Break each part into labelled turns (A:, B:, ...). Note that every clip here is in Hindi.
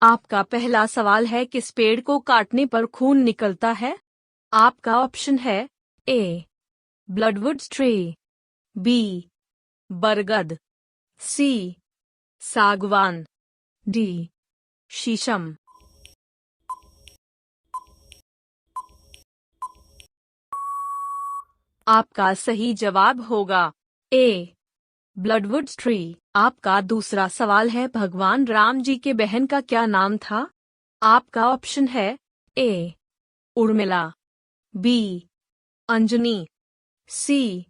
A: आपका पहला सवाल है, किस पेड़ को काटने पर खून निकलता है? आपका ऑप्शन है ए ब्लडवुड ट्री, बी बरगद, सी सागवान, डी शीशम। आपका सही जवाब होगा ए ब्लडवुड ट्री। आपका दूसरा सवाल है, भगवान राम जी के बहन का क्या नाम था? आपका ऑप्शन है ए उर्मिला, बी अंजनी, सी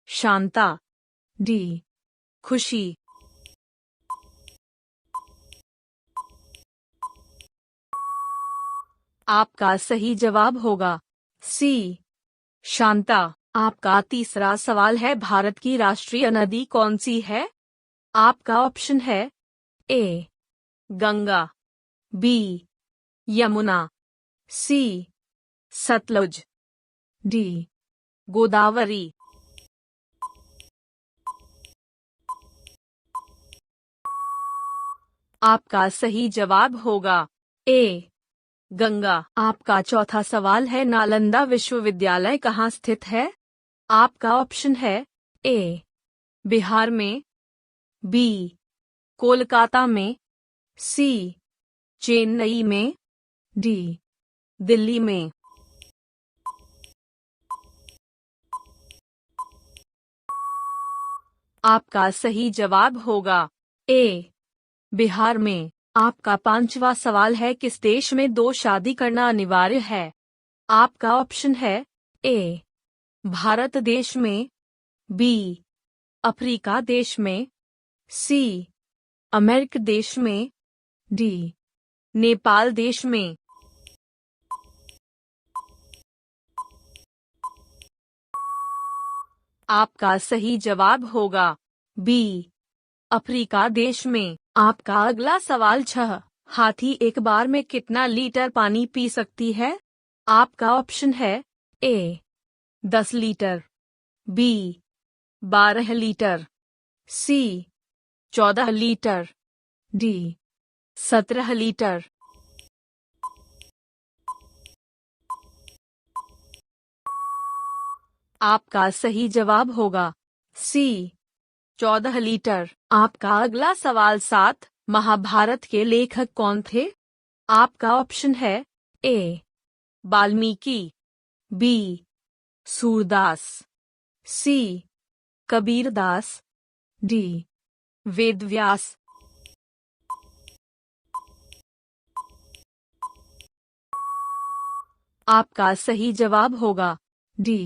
A: शांता, डी खुशी। आपका सही जवाब होगा सी शांता। आपका तीसरा सवाल है, भारत की राष्ट्रीय नदी कौन सी है? आपका ऑप्शन है ए गंगा, बी यमुना, सी सतलुज, डी गोदावरी। आपका सही जवाब होगा ए गंगा। आपका चौथा सवाल है, नालंदा विश्वविद्यालय कहाँ स्थित है? आपका ऑप्शन है ए बिहार में, बी कोलकाता में, सी चेन्नई में, डी दिल्ली में। आपका सही जवाब होगा ए बिहार में। आपका पांचवा सवाल है, किस देश में 2 शादी करना अनिवार्य है? आपका ऑप्शन है ए भारत देश में, बी अफ्रीका देश में, सी अमेरिका देश में, डी नेपाल देश में। आपका सही जवाब होगा बी अफ्रीका देश में। आपका अगला सवाल 6, हाथी एक बार में कितना लीटर पानी पी सकती है? आपका ऑप्शन है ए 10 लीटर, बी 12 लीटर, सी 14 लीटर, डी 17 लीटर। आपका सही जवाब होगा सी 14 लीटर। आपका अगला सवाल 7, महाभारत के लेखक कौन थे? आपका ऑप्शन है ए वाल्मीकि, बी सूरदास, सी कबीरदास, डी वेदव्यास। आपका सही जवाब होगा डी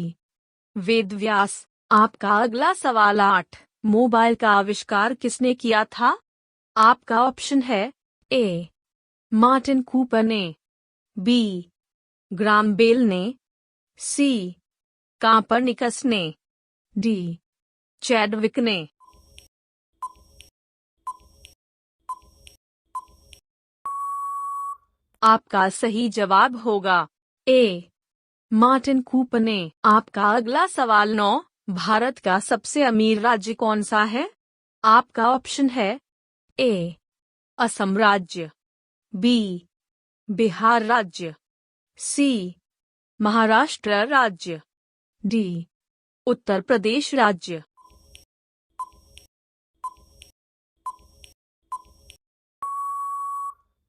A: वेदव्यास। आपका अगला सवाल 8, मोबाइल का आविष्कार किसने किया था? आपका ऑप्शन है ए मार्टिन कूपर ने, बी ग्राम बेल ने, सी कापरनिकस ने, डी चैडविक ने। आपका सही जवाब होगा ए मार्टिन कूपर ने। आपका अगला सवाल 9, भारत का सबसे अमीर राज्य कौन सा है? आपका ऑप्शन है ए असम राज्य, बी बिहार राज्य, सी महाराष्ट्र राज्य, डी उत्तर प्रदेश राज्य।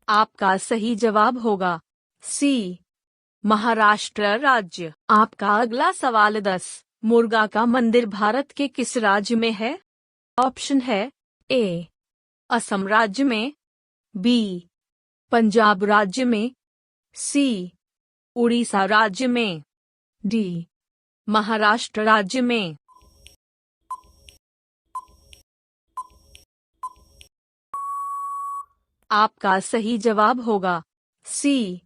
A: आपका सही जवाब होगा सी महाराष्ट्र राज्य। आपका अगला सवाल 10, मुर्गा का मंदिर भारत के किस राज्य में है? ऑप्शन है ए असम राज्य में, बी पंजाब राज्य में, सी उड़ीसा राज्य में, डी महाराष्ट्र राज्य में। आपका सही जवाब होगा सी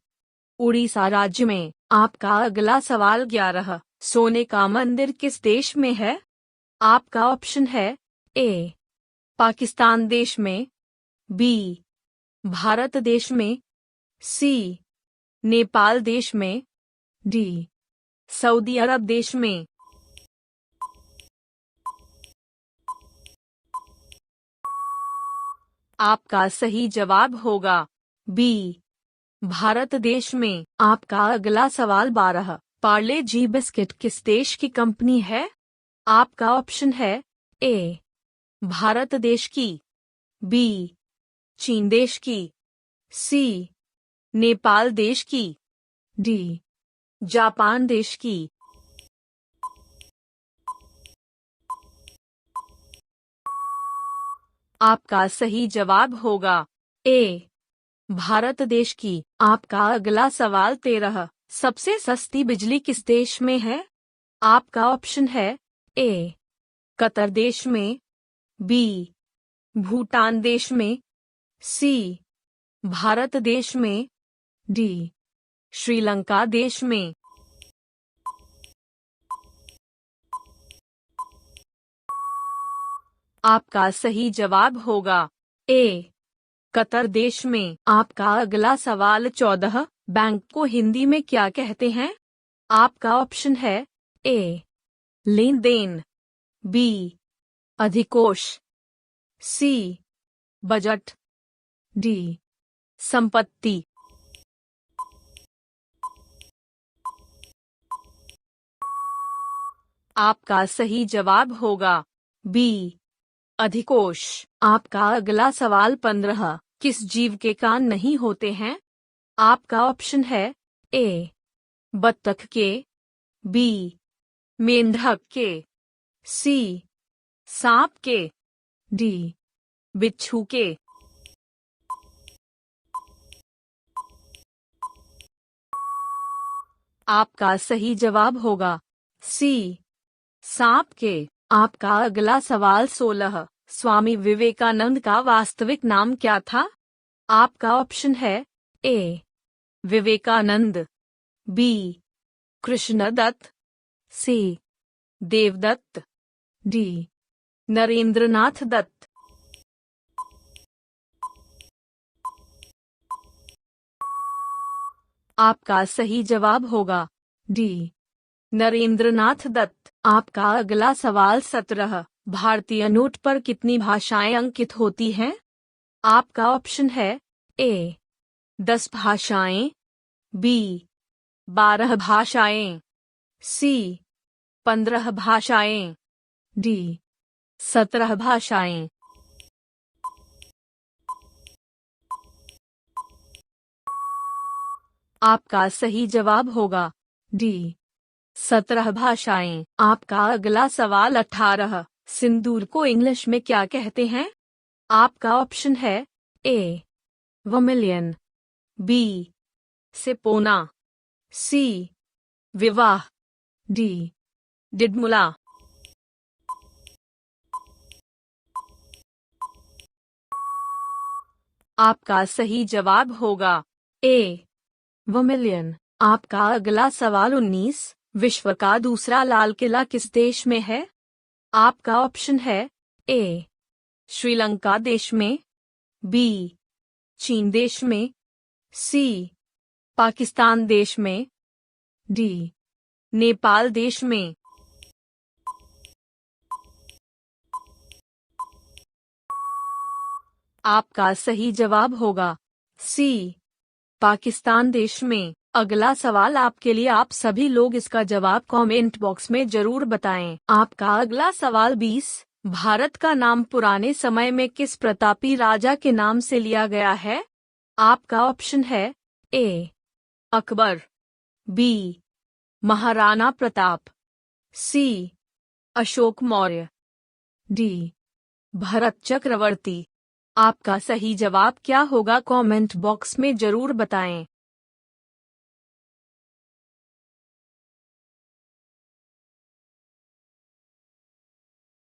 A: उड़ीसा राज्य में। आपका अगला सवाल 11, सोने का मंदिर किस देश में है? आपका ऑप्शन है ए पाकिस्तान देश में, बी भारत देश में, सी नेपाल देश में, डी सऊदी अरब देश में। आपका सही जवाब होगा बी भारत देश में। आपका अगला सवाल 12। पार्ले जी बिस्किट किस देश की कंपनी है? आपका ऑप्शन है ए भारत देश की, बी चीन देश की, सी नेपाल देश की, डी जापान देश की। आपका सही जवाब होगा ए भारत देश की। आपका अगला सवाल 13। सबसे सस्ती बिजली किस देश में है? आपका ऑप्शन है ए कतर देश में, बी भूटान देश में, सी भारत देश में, डी श्रीलंका देश में। आपका सही जवाब होगा ए कतर देश में। आपका अगला सवाल 14। बैंक को हिंदी में क्या कहते हैं? आपका ऑप्शन है ए लेन देन, बी अधिकोष, सी बजट, डी संपत्ति। आपका सही जवाब होगा बी अधिकोष। आपका अगला सवाल 15। किस जीव के कान नहीं होते हैं? आपका ऑप्शन है ए बत्तख के, बी मेंढक के, सी सांप के, डी बिच्छू के। आपका सही जवाब होगा सी सांप के। आपका अगला सवाल 16। स्वामी विवेकानंद का वास्तविक नाम क्या था? आपका ऑप्शन है ए विवेकानंद, बी कृष्णदत्त, सी देवदत्त, डी नरेंद्रनाथ दत्त। आपका सही जवाब होगा डी नरेंद्रनाथ दत्त। आपका अगला सवाल 17। भारतीय नोट पर कितनी भाषाएं अंकित होती हैं? आपका ऑप्शन है ए 10 भाषाएं, बी 12 भाषाएं, सी 15 भाषाएं, डी 17 भाषाएं। आपका सही जवाब होगा डी 17 भाषाएं। आपका अगला सवाल 18। सिंदूर को इंग्लिश में क्या कहते हैं? आपका ऑप्शन है ए वर्मिलियन, बी सिपोना, सी विवाह, डी डिडमुला। आपका सही जवाब होगा ए वर्मिलियन। आपका अगला सवाल 19। विश्व का दूसरा लाल किला किस देश में है? आपका ऑप्शन है ए श्रीलंका देश में, बी चीन देश में, सी पाकिस्तान देश में, डी नेपाल देश में। आपका सही जवाब होगा सी पाकिस्तान देश में। अगला सवाल आपके लिए। आप सभी लोग इसका जवाब कमेंट बॉक्स में जरूर बताएं। आपका अगला सवाल 20। भारत का नाम पुराने समय में किस प्रतापी राजा के नाम से लिया गया है? आपका ऑप्शन है ए अकबर, बी महाराणा प्रताप, सी अशोक मौर्य, डी भरत चक्रवर्ती। आपका सही जवाब क्या होगा कमेंट बॉक्स में जरूर बताएं।